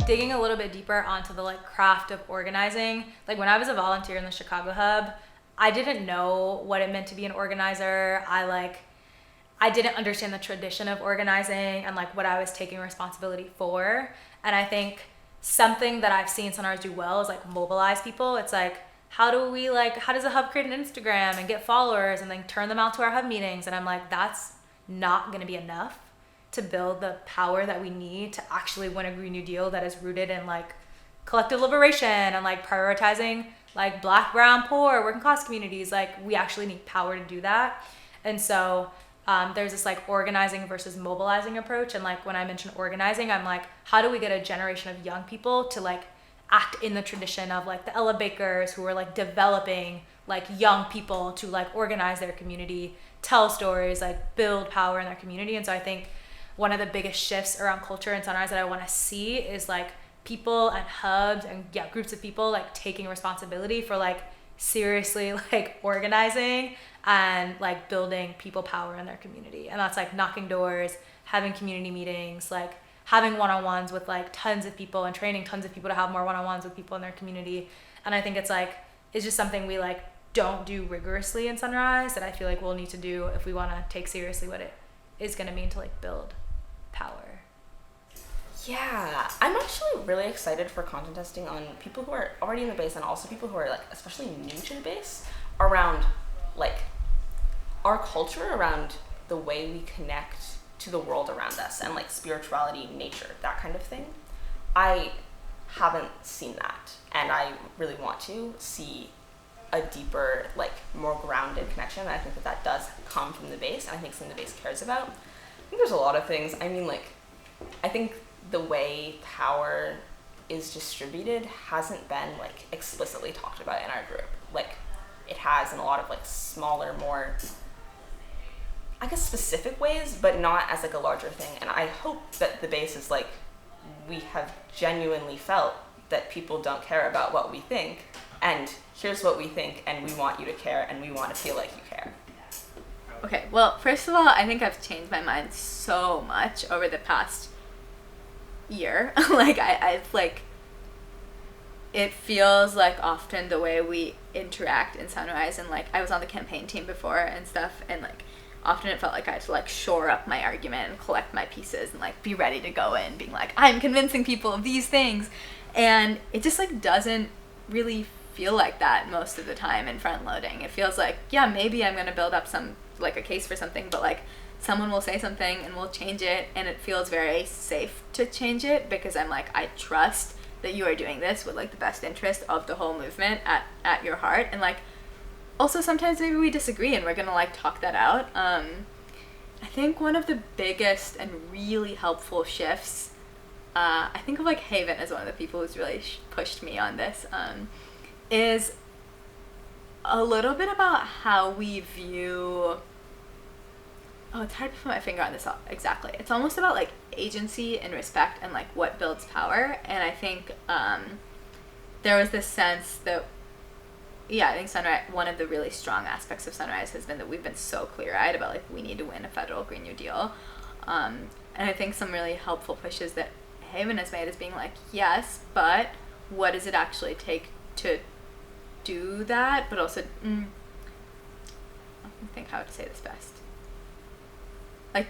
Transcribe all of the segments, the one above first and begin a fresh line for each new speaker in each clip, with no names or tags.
digging a little bit deeper onto the like craft of organizing, like when I was a volunteer in the Chicago Hub, I didn't know what it meant to be an organizer. I didn't understand the tradition of organizing and like what I was taking responsibility for. And I think something that I've seen Sunrise do well is like mobilize people. It's like, how does a hub create an Instagram and get followers and then turn them out to our hub meetings? And I'm like, that's not going to be enough to build the power that we need to actually win a Green New Deal that is rooted in like collective liberation and like prioritizing like Black, brown, poor, working class communities. Like we actually need power to do that. And so there's this like organizing versus mobilizing approach. And like when I mention organizing, I'm like, how do we get a generation of young people to like act in the tradition of like the Ella Bakers who are like developing like young people to like organize their community, tell stories, like build power in their community. And so I think one of the biggest shifts around culture in Sunrise that I want to see is like people and hubs and groups of people like taking responsibility for like seriously like organizing and like building people power in their community. And that's like knocking doors, having community meetings, like having one-on-ones with like tons of people and training tons of people to have more one-on-ones with people in their community. And I think it's just something we like don't do rigorously in Sunrise that I feel like we'll need to do if we want to take seriously what it is going to mean to like build power.
Yeah, I'm actually really excited for content testing on people who are already in the base and also people who are like especially new to the base around like our culture around the way we connect to the world around us and like spirituality, nature, that kind of thing. I haven't seen that, and I really want to see a deeper, like more grounded connection. And I think that does come from the base, and I think something the base cares about. I think there's a lot of things. I mean, like, I think the way power is distributed hasn't been like explicitly talked about in our group. Like, it has in a lot of like smaller, more, I guess, specific ways, but not as like a larger thing. And I hope that the base is like, we have genuinely felt that people don't care about what we think, and here's what we think, and we want you to care, and we want to feel like you care.
Okay, well, first of all, I think I've changed my mind so much over the past year. Like, I've like, it feels like often the way we interact in Sunrise, and like, I was on the campaign team before and stuff, and like, often it felt like I had to like shore up my argument and collect my pieces and like be ready to go in being like, I'm convincing people of these things. And it just like doesn't really feel like that most of the time in front loading. It feels like, yeah, maybe I'm going to build up some like a case for something, but like someone will say something and we'll change it, and it feels very safe to change it because I'm like, I trust that you are doing this with like the best interest of the whole movement at your heart. And like, also sometimes maybe we disagree and we're gonna like talk that out. I think one of the biggest and really helpful shifts, I think of like Haven as one of the people who's really pushed me on this, is a little bit about how we view, it's hard to put my finger on this exactly. It's almost about like agency and respect and like what builds power. And I think there was this sense that, yeah, I think Sunrise, one of the really strong aspects of Sunrise has been that we've been so clear-eyed about like we need to win a federal Green New Deal. And I think some really helpful pushes that Haven has made is being like, yes, but what does it actually take to do that? But also, I think how to say this best. Like,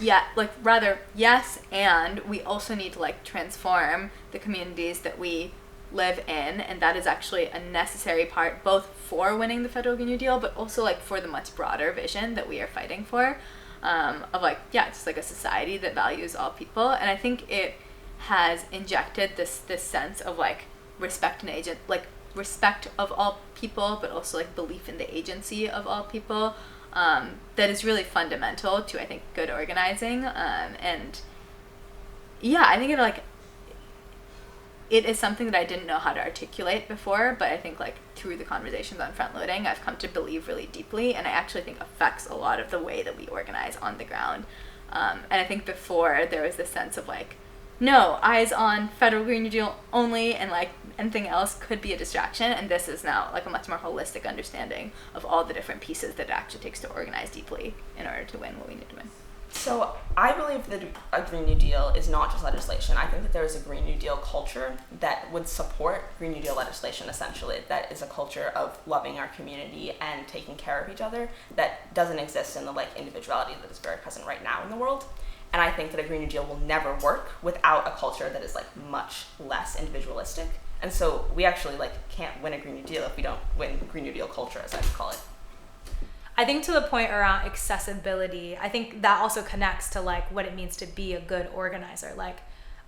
yeah, like rather, yes, and we also need to like transform the communities that we live in, and that is actually a necessary part both for winning the federal Green New Deal, but also like for the much broader vision that we are fighting for, of like, yeah, just like a society that values all people. And I think it has injected this sense of like respect of all people, but also like belief in the agency of all people, that is really fundamental to, I think, good organizing. And yeah, I think it is something that I didn't know how to articulate before, but I think like through the conversations on front loading, I've come to believe really deeply, and I actually think affects a lot of the way that we organize on the ground. And I think before there was this sense of like, no, eyes on federal Green New Deal only, and like anything else could be a distraction. And this is now like a much more holistic understanding of all the different pieces that it actually takes to organize deeply in order to win what we need to win.
So I believe that a Green New Deal is not just legislation. I think that there is a Green New Deal culture that would support Green New Deal legislation, essentially. That is a culture of loving our community and taking care of each other that doesn't exist in the like individuality that is very present right now in the world. And I think that a Green New Deal will never work without a culture that is like much less individualistic. And so we actually like can't win a Green New Deal if we don't win Green New Deal culture, as I would call it.
I think to the point around accessibility, I think that also connects to like what it means to be a good organizer. Like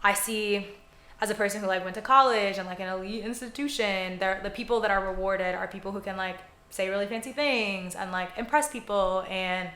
I see as a person who like went to college and like an elite institution, the people that are rewarded are people who can like say really fancy things and like impress people, and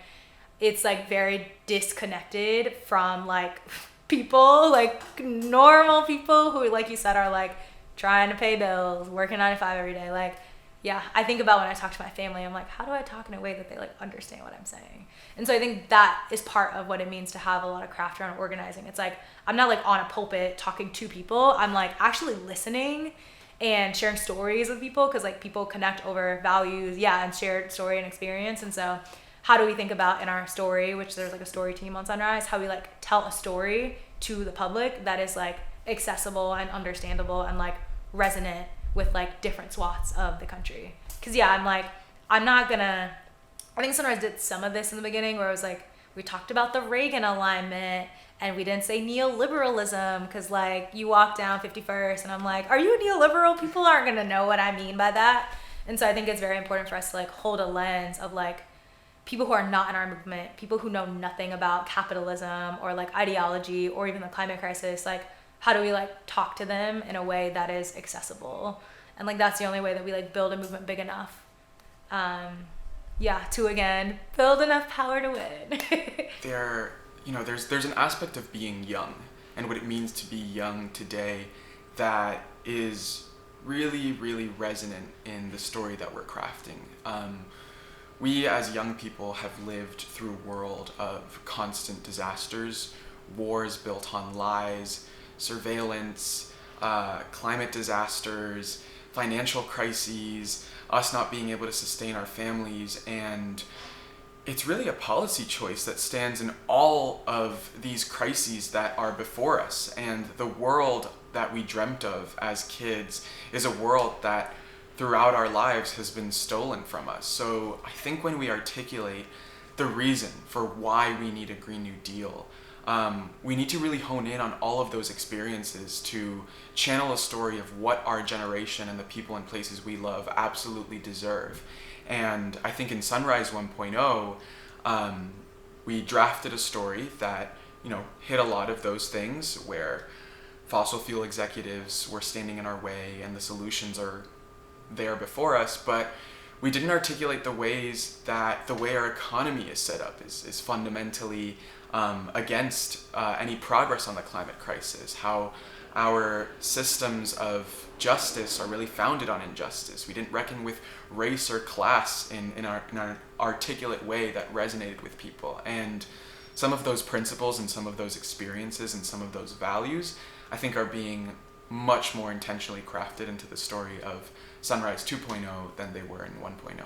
it's like very disconnected from like people, like normal people who, like you said, are like trying to pay bills, working 9 to 5 every day. Like, yeah, I think about when I talk to my family, I'm like, how do I talk in a way that they like understand what I'm saying? And so I think that is part of what it means to have a lot of craft around organizing. It's like, I'm not like on a pulpit talking to people. I'm like actually listening and sharing stories with people, because like people connect over values, yeah, and shared story and experience. And so how do we think about in our story, which there's like a story team on Sunrise, how we like tell a story to the public that is like accessible and understandable and like resonant with like different swaths of the country. Because yeah, I think Sunrise did some of this in the beginning where it was like, we talked about the Reagan alignment and we didn't say neoliberalism, because like you walk down 51st and I'm like, are you a neoliberal? People aren't gonna know what I mean by that. And so I think it's very important for us to like hold a lens of like people who are not in our movement, people who know nothing about capitalism or like ideology or even the climate crisis. Like, how do we like talk to them in a way that is accessible? And like that's the only way that we like build a movement big enough to again build enough power to win.
There's an aspect of being young and what it means to be young today that is really, really resonant in the story that we're crafting. We as young people have lived through a world of constant disasters, wars built on lies, surveillance, climate disasters, financial crises, us not being able to sustain our families, and it's really a policy choice that stands in all of these crises that are before us. And the world that we dreamt of as kids is a world that throughout our lives has been stolen from us. So I think when we articulate the reason for why we need a Green New Deal, we need to really hone in on all of those experiences to channel a story of what our generation and the people and places we love absolutely deserve. And I think in Sunrise 1.0, we drafted a story that, hit a lot of those things where fossil fuel executives were standing in our way and the solutions are there before us, but we didn't articulate the ways that the way our economy is set up is fundamentally against any progress on the climate crisis, how our systems of justice are really founded on injustice. We didn't reckon with race or class in our articulate way that resonated with people. And some of those principles and some of those experiences and some of those values, I think, are being much more intentionally crafted into the story of Sunrise 2.0 than they were in 1.0.